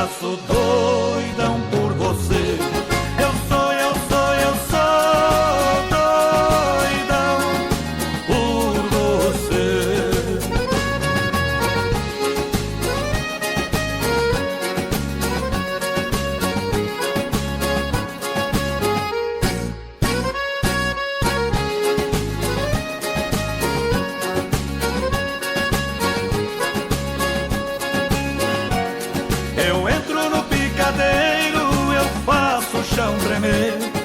faço doidão por você. Eu sou doidão por você. Eu entro no picadeiro, eu faço o chão tremer.